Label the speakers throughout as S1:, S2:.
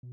S1: Most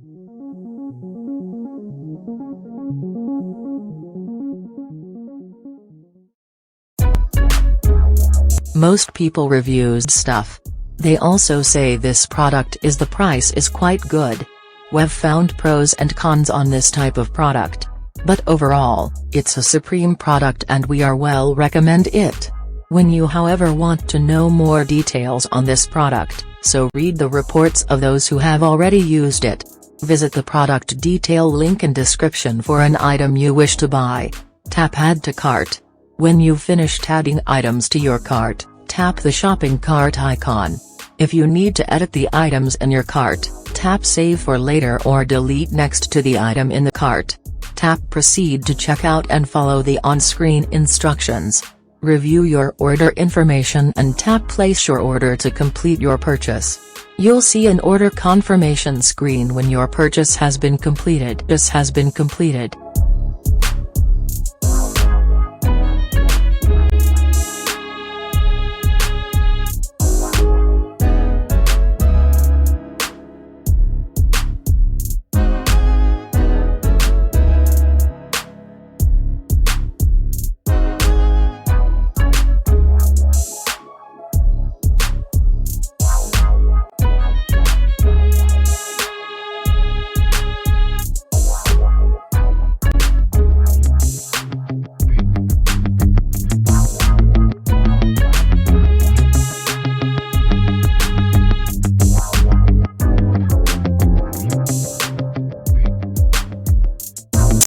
S1: people reviews stuff. They also say this product is the price is quite good. We've found pros and cons on this type of product. But overall, it's a supreme product and we are well recommend it. When you however want to know more details on this product, so read the reports of those who have already used it. Visit the product detail link in description for an item you wish to buy. Tap Add to Cart. When you've finished adding items to your cart, tap the shopping cart icon. If you need to edit the items in your cart, tap Save for later or delete next to the item in the cart. Tap Proceed to checkout and follow the on-screen instructions. Review your order information and tap Place your order to complete your purchase. You'll see an order confirmation screen when your purchase has been completed.